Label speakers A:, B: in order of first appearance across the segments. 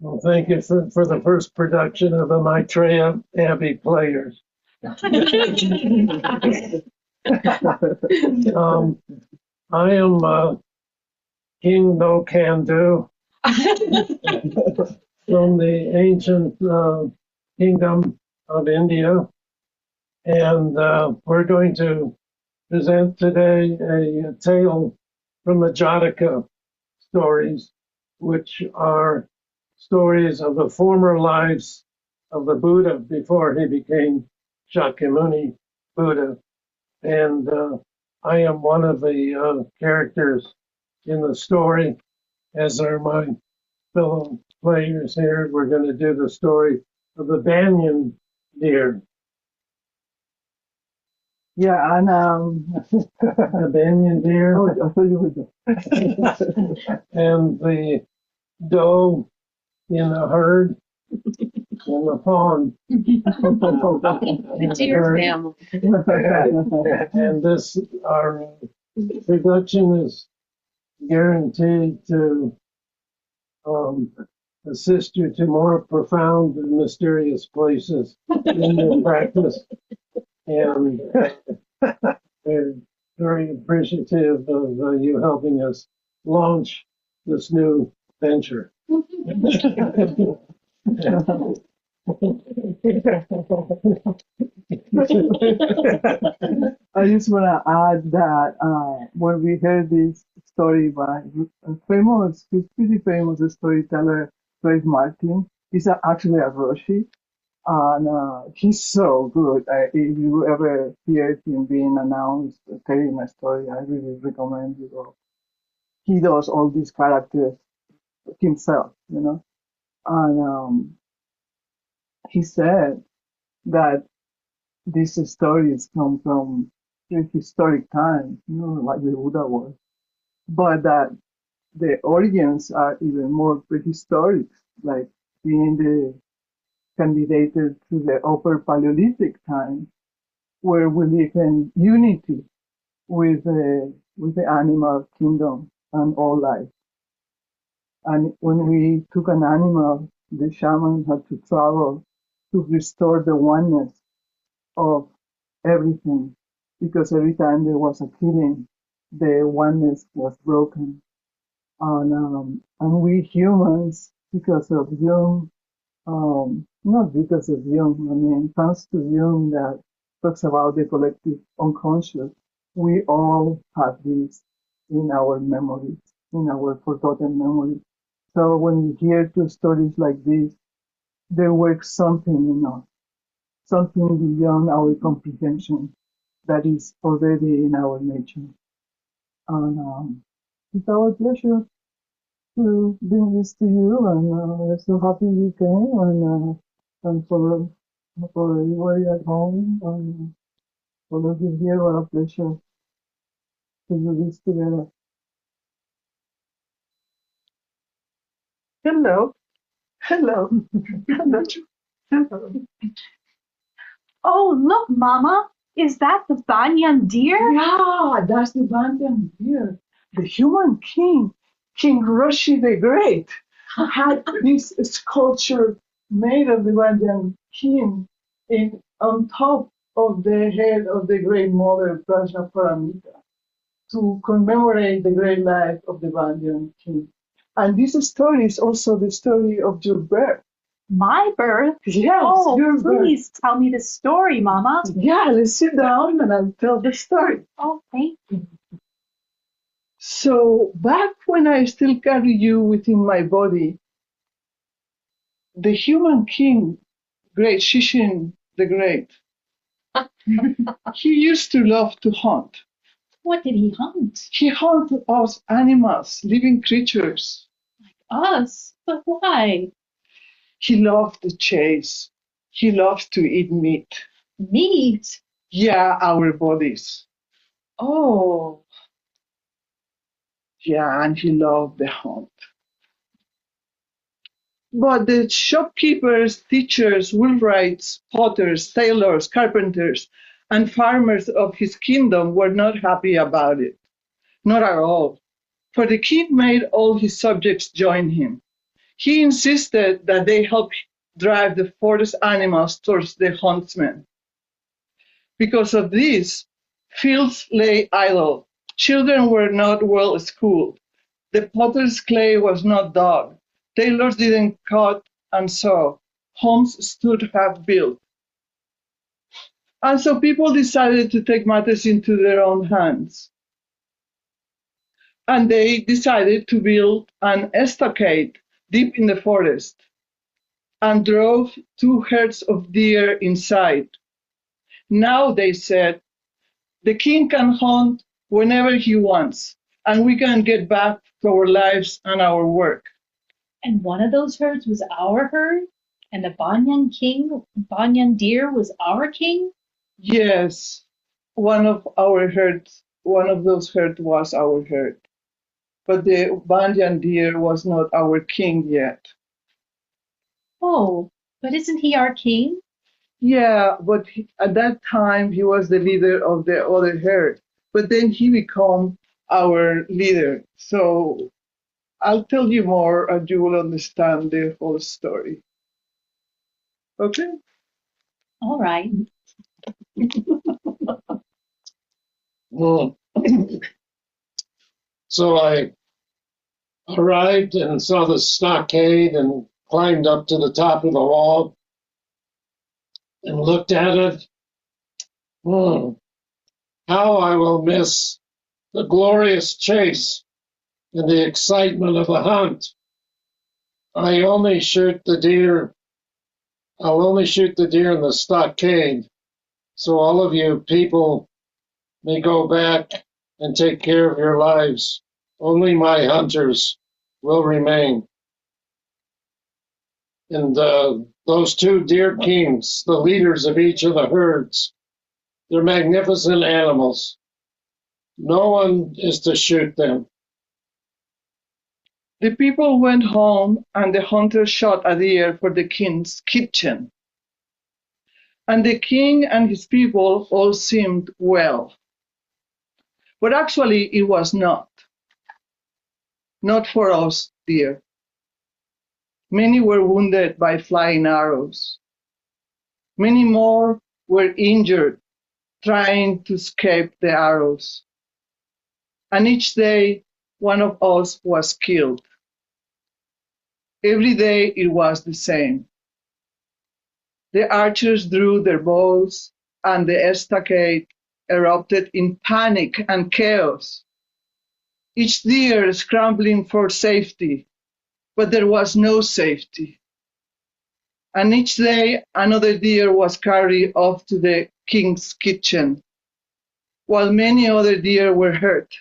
A: Well, thank you for the first production of the Maitreya Abbey Players. I am King No Can Do from the ancient kingdom of India. And we're going to present today a tale from the Jataka stories, which are stories of the former lives of the Buddha before he became Shakyamuni Buddha. And I am one of the characters in the story, as are my fellow players here. We're going to do the story of the Banyan Deer.
B: Yeah, and
A: The Banyan Deer
B: oh, I thought you would.
A: and the doe in the herd in the pond.
C: The deer family.
A: And this, our production is guaranteed to assist you to more profound and mysterious places in your practice. And we're very appreciative of you helping us launch this new venture.
B: I just want to add that when we heard this story by he's pretty famous storyteller, Craig Martin. He's actually a Roshi, and he's so good. If you ever hear him being announced, telling a story, I really recommend you go. He does all these characters himself, and he said that these stories come from prehistoric times, like the Buddha was, but that the origins are even more prehistoric, like being candidated to the upper Paleolithic time, where we live in unity with the animal kingdom and all life. And when we took an animal, the shaman had to travel to restore the oneness of everything, because every time there was a killing, the oneness was broken. And we humans, because of Jung, not because of Jung, I mean, thanks to Jung that talks about the collective unconscious, we all have this in our memories, in our forgotten memories. So when we hear two stories like this, they work something in us, something beyond our comprehension that is already in our nature. And it's our pleasure to bring this to you, and we're so happy you came, and for everybody at home, and for those of you here, what a pleasure to do this together.
D: Hello. Hello. Hello. Hello.
C: Oh, look, Mama. Is that the Banyan Deer?
D: Yeah, that's the Banyan Deer. The human king, King Roshi the Great, had this sculpture made of the Banyan king on top of the head of the Great Mother Prajnaparamita to commemorate the great life of the Banyan king. And this story is also the story of your birth.
C: My birth?
D: Yes,
C: Oh,
D: your birth.
C: please tell me the story, Mama.
D: Yeah, let's sit down and I'll tell the story.
C: Oh, thank you.
D: So back when I still carry you within my body, the human king, great Shishin the Great, he used to love to hunt.
C: What did he hunt?
D: He hunted us animals, living creatures.
C: Us? But why?
D: He loved the chase. He loved to eat meat.
C: Meat?
D: Yeah, our bodies.
C: Oh.
D: Yeah, and he loved the hunt. But the shopkeepers, teachers, wheelwrights, potters, tailors, carpenters, and farmers of his kingdom were not happy about it. Not at all. For the king made all his subjects join him.
B: He insisted that they help drive the forest animals towards the huntsmen. Because of this, fields lay idle, children were not well schooled, the potter's clay was not dug, tailors didn't cut and sew, homes stood half built. And so people decided to take matters into their own hands. And they decided to build an stockade deep in the forest and drove 2 herds of deer inside. Now, they said, the king can hunt whenever he wants, and we can get back to our lives and our work.
C: And one of those herds was our herd? And the Banyan Deer was our king?
B: Yes, one of those herds was our herd. But the Banyan Deer was not our king yet.
C: Oh, but isn't he our king?
B: Yeah, but at that time he was the leader of the other herd. But then he became our leader. So I'll tell you more and you will understand the whole story. Okay?
C: All right.
A: Mm. So I arrived and saw the stockade and climbed up to the top of the wall and looked at it. Mm. How I will miss the glorious chase and the excitement of the hunt. I'll only shoot the deer in the stockade, so all of you people may go back and take care of your lives. Only my hunters will remain. And those 2 deer kings, the leaders of each of the herds, they're magnificent animals. No one is to shoot them.
B: The people went home and the hunter shot a deer for the king's kitchen. And the king and his people all seemed well. But actually it was not. Not for us, dear. Many were wounded by flying arrows. Many more were injured trying to escape the arrows. And each day one of us was killed. Every day it was the same. The archers drew their bows, and the stockade erupted in panic and chaos. Each deer scrambling for safety, but there was no safety. And each day another deer was carried off to the king's kitchen, while many other deer were hurt,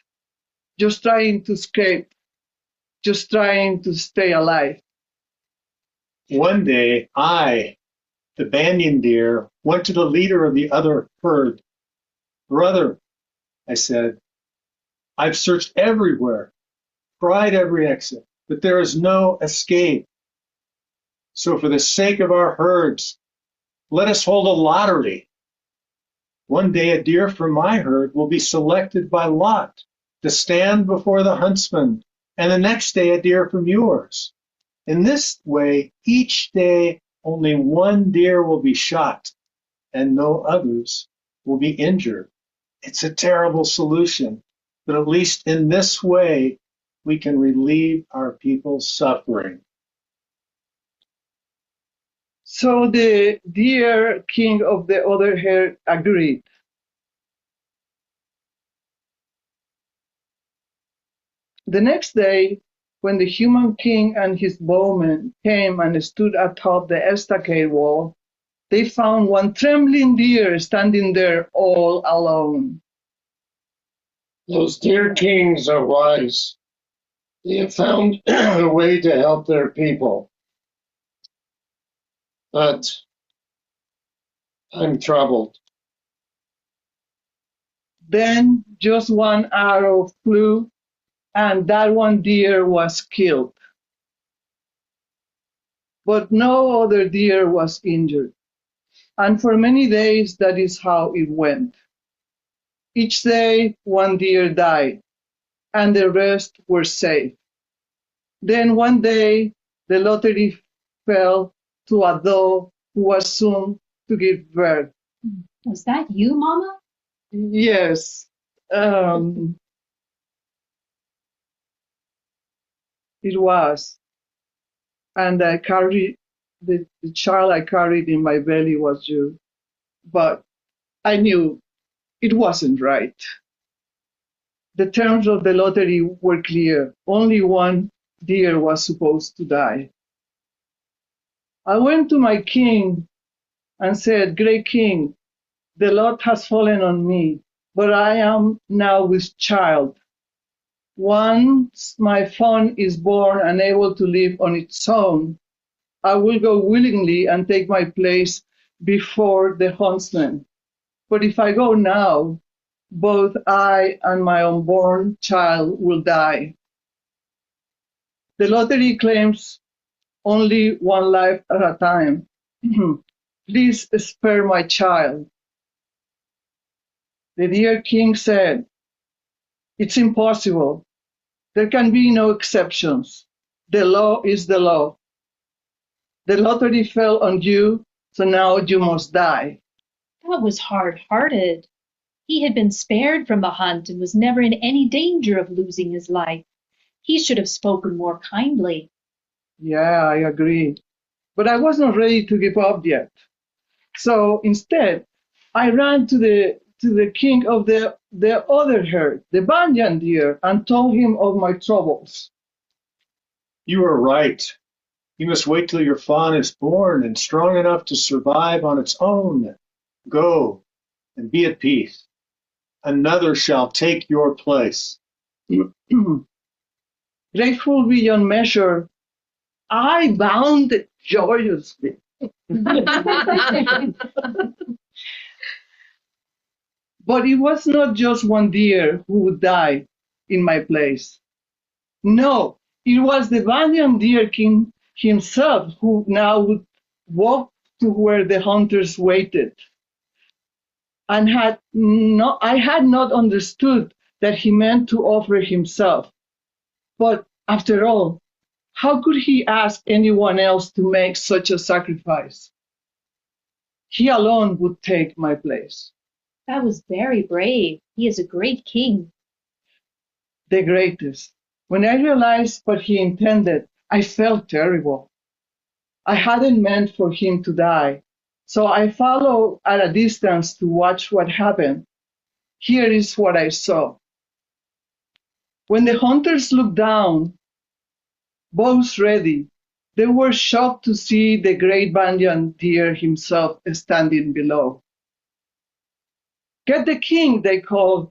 B: just trying to escape, just trying to stay alive.
E: One day, I, the Banyan Deer, went to the leader of the other herd. Brother, I said, I've searched everywhere, tried every exit, but there is no escape. So for the sake of our herds, let us hold a lottery. One day a deer from my herd will be selected by lot to stand before the huntsman, and the next day a deer from yours. In this way, each day only one deer will be shot and no others will be injured. It's a terrible solution, but at least in this way, we can relieve our people's suffering.
B: So the deer king of the other herd agreed. The next day, when the human king and his bowmen came and stood atop the stockade wall, they found one trembling deer standing there all alone.
A: Those deer kings are wise. They have found a way to help their people. But I'm troubled.
B: Then just one arrow flew, and that one deer was killed. But no other deer was injured. And for many days, that is how it went. Each day, one deer died, and the rest were safe. Then one day, the lottery fell to a doe who was soon to give birth.
C: Was that you, Mama?
B: Yes, it was. And I carried the child I carried in my belly was you. But I knew it wasn't right. The terms of the lottery were clear. Only one deer was supposed to die. I went to my king and said, Great king, the lot has fallen on me, but I am now with child. Once my fawn is born and able to live on its own, I will go willingly and take my place before the huntsman. But if I go now, both I and my unborn child will die. The lottery claims only one life at a time. Please spare my child. The dear king said, It's impossible. There can be no exceptions. The law is the law. The lottery fell on you, so now you must die.
C: That was hard-hearted. He had been spared from the hunt and was never in any danger of losing his life. He should have spoken more kindly.
B: Yeah, I agree. But I was not ready to give up yet. So instead, I ran to the king of the other herd, the Banyan Deer, and told him of my troubles.
E: You are right. You must wait till your fawn is born and strong enough to survive on its own. Go and be at peace. Another shall take your place.
B: Grateful beyond measure, I bounded joyously. But it was not just one deer who would die in my place. No, it was the Banyan Deer King himself who now would walk to where the hunters waited. And I had not understood that he meant to offer himself. But after all, how could he ask anyone else to make such a sacrifice? He alone would take my place.
C: That was very brave. He is a great king.
B: The greatest. When I realized what he intended, I felt terrible. I hadn't meant for him to die, so I followed at a distance to watch what happened. Here is what I saw. When the hunters looked down, bows ready, they were shocked to see the great Banyan Deer himself standing below. Get the king, they called.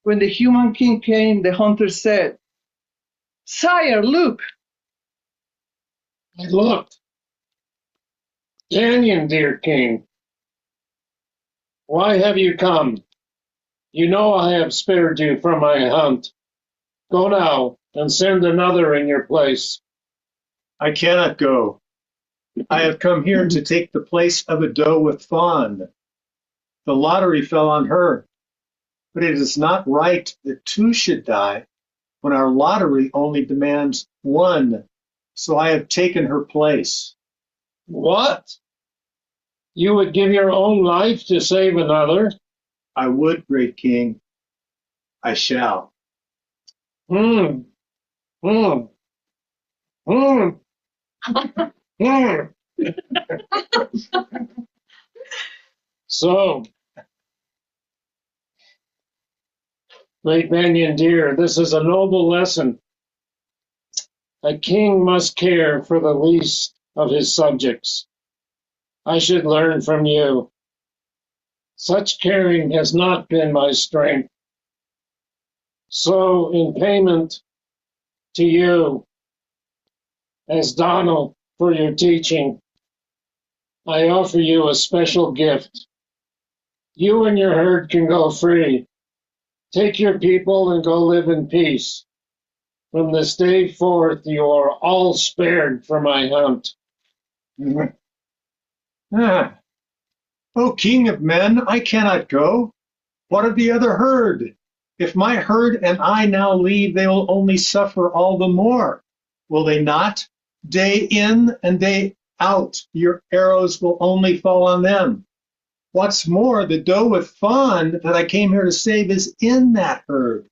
B: When the human king came, the hunters said, Sire, look!
F: I looked. Banyan Deer King, why have you come? You know I have spared you from my hunt. Go now and send another in your place.
E: I cannot go. I have come here to take the place of a doe with fawn. The lottery fell on her, but it is not right that two should die when our lottery only demands one, so I have taken her place.
F: What? You would give your own life to save another?
E: I would, great king. I shall.
F: Hmm. Hmm. Hmm. Hmm. So, great Banyan Deer, this is a noble lesson. A king must care for the least of his subjects. I should learn from you. Such caring has not been my strength. So, in payment to you, as Donald for your teaching, I offer you a special gift. You and your herd can go free. Take your people and go live in peace. From this day forth, you are all spared for my hunt.
E: Ah. O king of men, I cannot go. What of the other herd? If my herd and I now leave, they will only suffer all the more. Will they not? Day in and day out, your arrows will only fall on them. What's more, the doe with fawn that I came here to save is in that herd.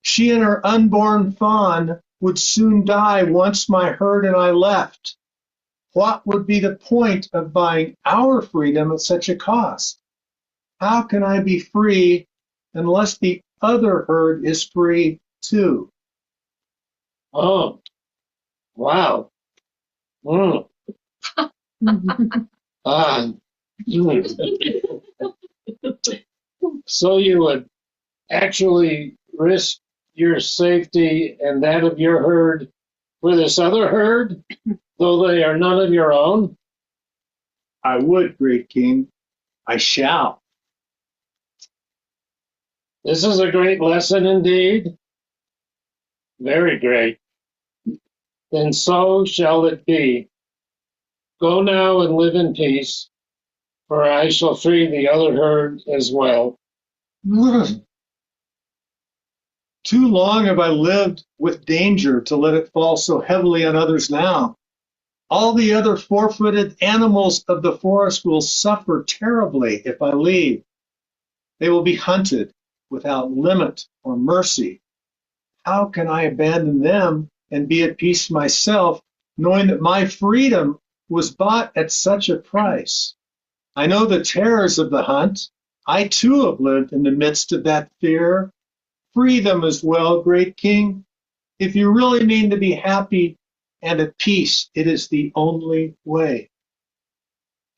E: She and her unborn fawn would soon die once my herd and I left. What would be the point of buying our freedom at such a cost? How can I be free unless the other herd is free too?
F: Oh, wow. Mm. Ah. Mm. So you would actually risk your safety and that of your herd for this other herd, though they are none of your own?
E: I would, great king. I shall.
F: This is a great lesson indeed. Very great. Then so shall it be. Go now and live in peace, for I shall free the other herd as well.
E: Too long have I lived with danger to let it fall so heavily on others now. All the other four-footed animals of the forest will suffer terribly if I leave. They will be hunted without limit or mercy. How can I abandon them and be at peace myself, knowing that my freedom was bought at such a price? I know the terrors of the hunt. I too have lived in the midst of that fear. Free them as well, great king. If you really mean to be happy and at peace, it is the only way.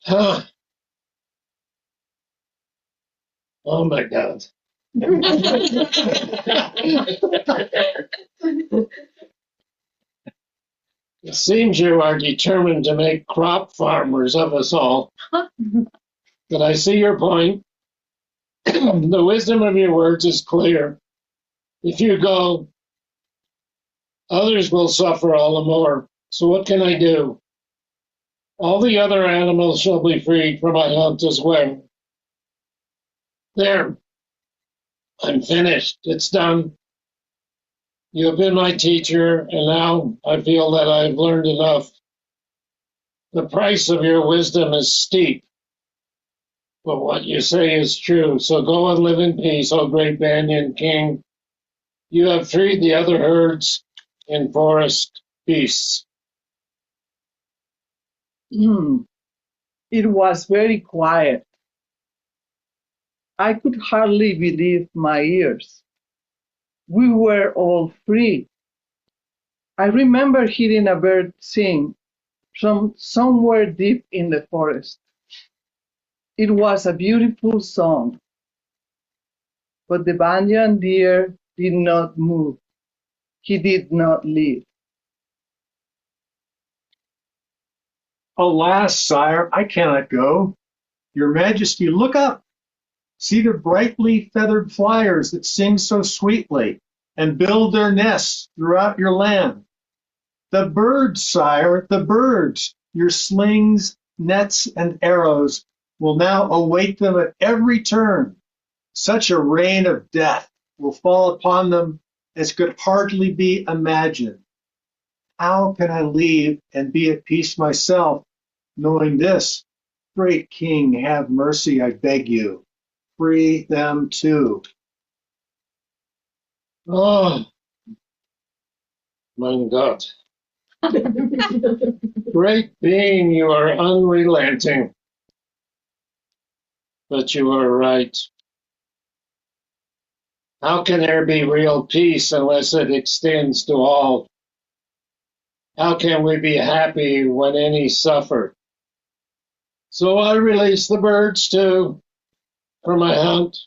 F: Huh. Oh my God. It seems you are determined to make crop farmers of us all. But I see your point. The wisdom of your words is clear. If you go, others will suffer all the more. So what can I do? All the other animals shall be freed from my hunt as well. There, I'm finished. It's done. You have been my teacher, and now I feel that I've learned enough. The price of your wisdom is steep, but what you say is true. So go and live in peace, O great Banyan King. You have freed the other herds and forest beasts.
B: It was very quiet. I could hardly believe my ears. We were all free. I remember hearing a bird sing from somewhere deep in the forest. It was a beautiful song, but the Banyan Deer did not move. He did not leave.
E: Alas, sire, I cannot go. Your Majesty, look up. See the brightly feathered flyers that sing so sweetly and build their nests throughout your land. The birds, sire, the birds, your slings, nets, and arrows will now await them at every turn. Such a rain of death will fall upon them as could hardly be imagined. How can I leave and be at peace myself, knowing this? Great King, have mercy, I beg you. Free them too.
F: Oh, my God. Great being, you are unrelenting. But you are right. How can there be real peace unless it extends to all? How can we be happy when any suffer? So I release the birds too for my hunt.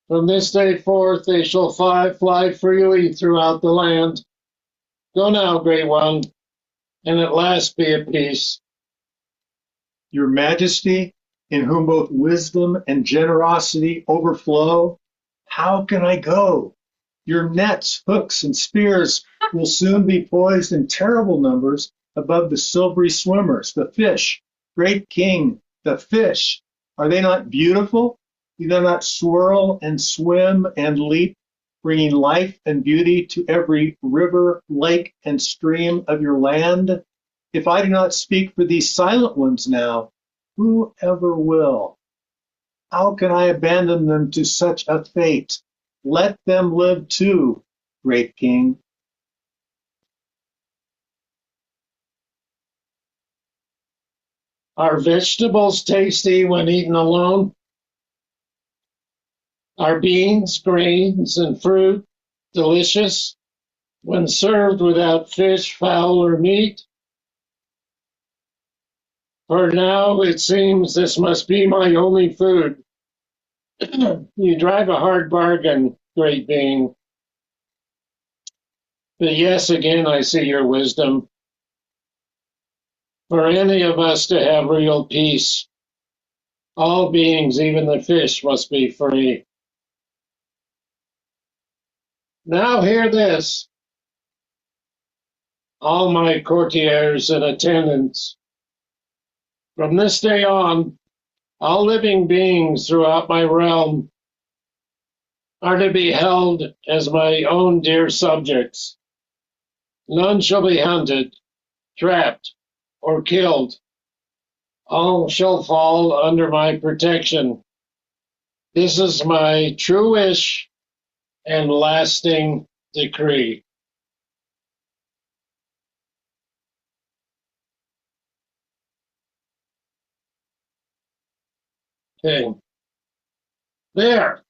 F: From this day forth they shall fly freely throughout the land. Go now, great one, and at last be at peace.
E: Your Majesty, in whom both wisdom and generosity overflow, how can I go? Your nets, hooks, and spears will soon be poised in terrible numbers above the silvery swimmers, the fish. Great King, the fish, are they not beautiful? Do they not swirl and swim and leap, bringing life and beauty to every river, lake, and stream of your land? If I do not speak for these silent ones now, who ever will? How can I abandon them to such a fate? Let them live too, great king.
F: Are vegetables tasty when eaten alone? Are beans, grains, and fruit delicious when served without fish, fowl, or meat? For now it seems this must be my only food. You drive a hard bargain, great being. But yes, again, I see your wisdom. For any of us to have real peace, all beings, even the fish, must be free. Now hear this, all my courtiers and attendants. From this day on, all living beings throughout my realm are to be held as my own dear subjects. None shall be hunted, trapped, or killed. All shall fall under my protection. This is my true wish and lasting decree. Okay. There.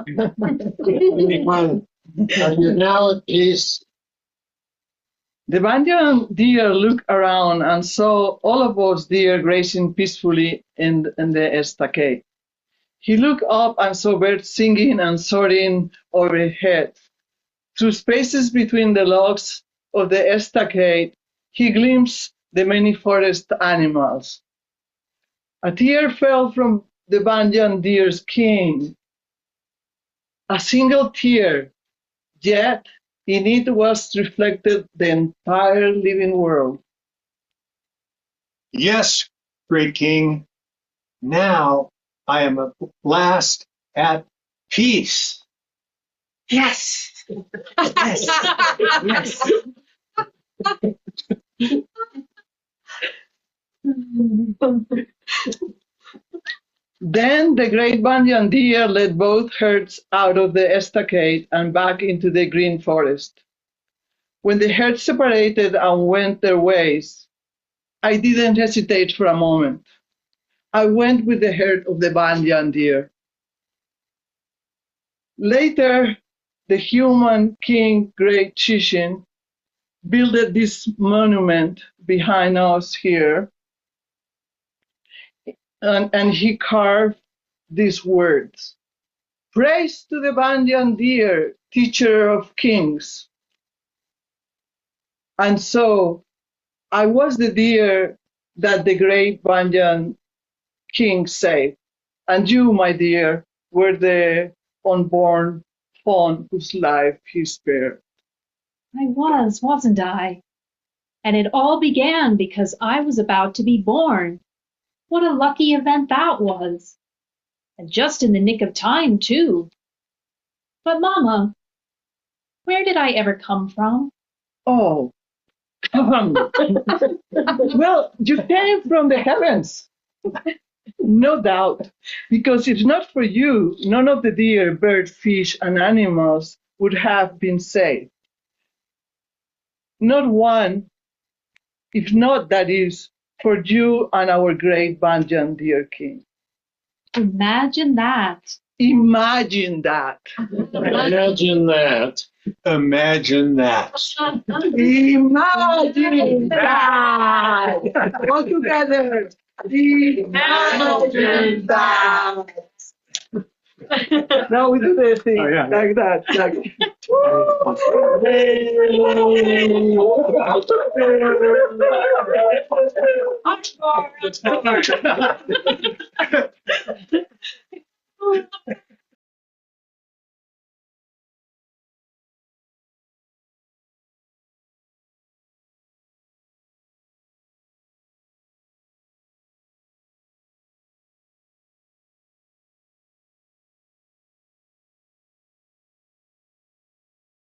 F: Everyone, are you now at peace?
B: The Banyan deer looked around and saw all of us deer grazing peacefully in the stockade. He looked up and saw birds singing and soaring overhead. Through spaces between the logs of the stockade, he glimpsed the many forest animals. A tear fell from the Banyan deer's skin, a single tear, yet in it was reflected the entire living world.
E: Yes, great king. Now I am at last at peace.
D: Yes. Yes.
B: Then the great Banyan deer led both herds out of the stockade and back into the green forest. When the herds separated and went their ways, I didn't hesitate for a moment. I went with the herd of the Banyan deer. Later, the human king, great Chichen, built this monument behind us here, and he carved these words. Praise to the Banyan deer, teacher of kings. And so I was the deer that the great Banyan king saved. And you, my dear, were the unborn fawn whose life he spared.
C: I was, wasn't I? And it all began because I was about to be born. What a lucky event that was. And just in the nick of time, too. But, Mama, where did I ever come from?
B: Oh, well, you came from the heavens. No doubt, because if not for you, none of the deer, bird, fish, and animals would have been saved. Not one, if not that is, for you and our great Banyan deer king.
C: Imagine that.
B: Imagine that.
F: Imagine that.
E: Imagine that.
B: Imagine that. All together. Imagine that. Now we do the thing like that. Like.